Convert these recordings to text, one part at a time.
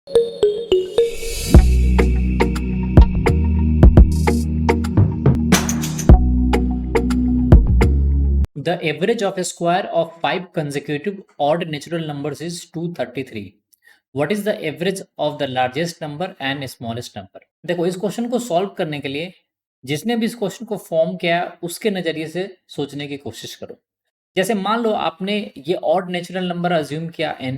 The average of a square of 5 consecutive odd natural numbers is 233. What is the average of the largest number and smallest number? देखो, इस question को solve करने के लिए जिसने भी इस क्वेश्चन को फॉर्म किया है, उसके नज़रिए से सोचने की कोशिश करो। जैसे मान लो आपने ये ऑड नेचुरल नंबर अज्यूम किया n,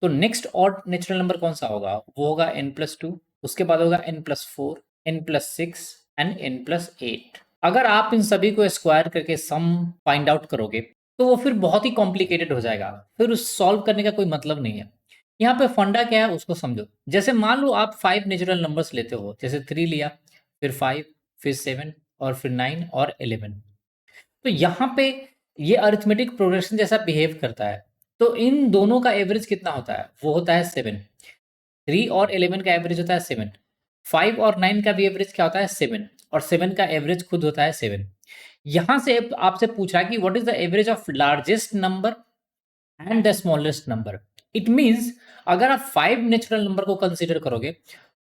तो नेक्स्ट ऑड नेचुरल नंबर कौन सा होगा? वो होगा n+2, उसके बाद होगा n+4, n+6 एंड n+8। अगर आप इन सभी को स्क्वायर करके सम फाइंड आउट करोगे तो वो फिर बहुत ही कॉम्प्लिकेटेड हो जाएगा, फिर उस सॉल्व करने का कोई मतलब नहीं है। यहाँ पे फंडा क्या है उसको समझो। जैसे मान लो आप 5 नेचुरल नंबर्स लेते हो, जैसे 3 लिया, फिर 5, फिर 7 और फिर 9 और 11। तो यहाँ पे ये अरिथमेटिक प्रोग्रेशन जैसा बिहेव करता है। तो इन दोनों का एवरेज कितना होता है? वो होता है 7। 3 और 11 का एवरेज होता है 7। 5 और 9 का भी एवरेज क्या होता है? 7। और 7 का एवरेज खुद होता है 7। यहाँ से आपसे पूछा कि what is the average of largest number and the smallest number. It means अगर आप 5 नेचुरल नंबर को कंसीडर करोगे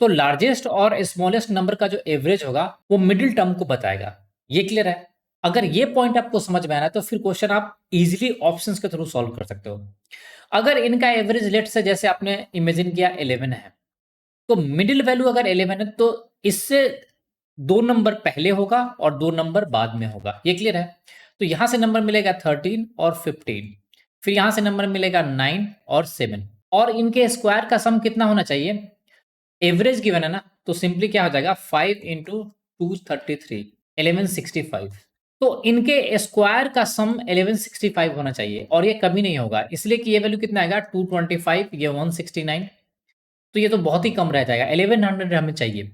तो लार्जेस्ट और स्मॉलेस्ट नंबर का जो एवरेज होगा वो मिडिल टर्म को बताएगा। ये क्लियर है? अगर ये पॉइंट आपको समझ में आ रहा है तो फिर क्वेश्चन आप इजीली ऑप्शंस के थ्रू सॉल्व कर सकते हो। अगर इनका एवरेज लेट से जैसे आपने इमेजिन किया 11 है, तो मिडिल वैल्यू अगर 11 है तो इससे 2 नंबर पहले होगा और 2 नंबर बाद में होगा। ये क्लियर है? तो यहां से नंबर मिलेगा 13 और 15, फिर यहां से नंबर मिलेगा 9 और 7, और इनके स्क्वायर का सम कितना होना चाहिए? एवरेज गिवन है ना, तो सिंपली क्या हो जाएगा? 5 इंटू 233, 1165। तो इनके स्क्वायर का सम 1165 होना चाहिए, और ये कभी नहीं होगा, इसलिए कि ये वैल्यू कितना आएगा? 225, ये 169। तो ये तो बहुत ही कम रह जाएगा, 1100 हमें चाहिए।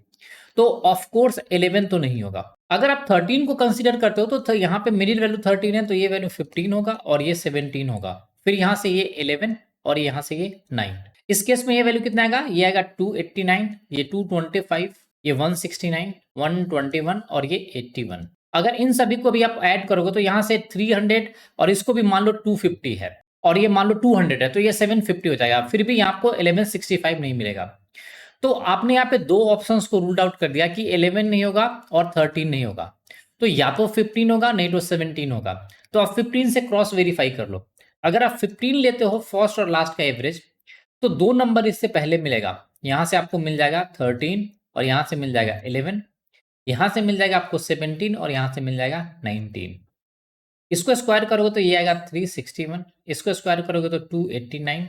तो ऑफ कोर्स 11 तो नहीं होगा। अगर आप 13 को कंसीडर करते हो तो यहाँ पे मिडिल वैल्यू 13 है, तो ये वैल्यू 15 होगा और ये 17 होगा। फिर यहाँ से ये 11 और यहाँ से ये 9। इस केस में ये वैल्यू कितना आएगा? ये आएगा 289, ये 225, ये 169, 121 और ये 81। अगर इन सभी को भी आप ऐड करोगे तो यहाँ से 300 और इसको भी मान लो 250 है, और ये मान लो 200 है, तो ये 750 हो जाएगा। फिर भी यहाँ आपको 1165 नहीं मिलेगा। तो आपने यहाँ पे दो ऑप्शंस को रूल्ड आउट कर दिया कि 11 नहीं होगा और 13 नहीं होगा। तो या तो 15 होगा, नहीं तो 17 होगा। तो आप 15 से क्रॉस वेरीफाई कर लो। अगर आप 15 लेते हो फर्स्ट और लास्ट का एवरेज, तो 2 नंबर इससे पहले मिलेगा। यहाँ से आपको मिल जाएगा 13 और यहाँ से मिल जाएगा 11। यहाँ से मिल जाएगा आपको 17 और यहाँ से मिल जाएगा 19। इसको स्क्वायर करोगे तो ये आएगा 361, इसको स्क्वायर करोगे तो 289,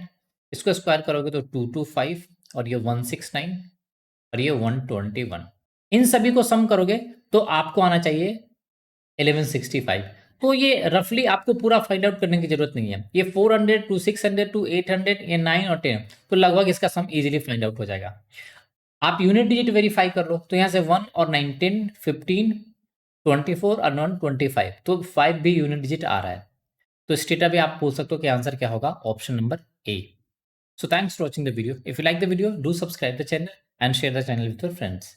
इसको स्क्वायर करोगे तो 225 और ये 169 और ये 121। इन सभी को सम करोगे तो आपको आना चाहिए 1165। तो ये रफली आपको पूरा फाइंड आउट करने की जरूरत नहीं है। ये 400 टू 600 टू 800, ये 9 और 10, तो लगभग इसका सम इजीली फाइंड आउट हो जाएगा। आप यूनिट डिजिट वेरीफाई कर लो, तो यहाँ से 1 और 9, 10, 15, 24 और नॉन 25, तो 5 भी यूनिट डिजिट आ रहा है। तो इस डेटा भी आप पूछ सकते हो कि आंसर क्या होगा? Option number A. So thanks for watching the video. If you like the video, do subscribe the channel and share the channel with your friends.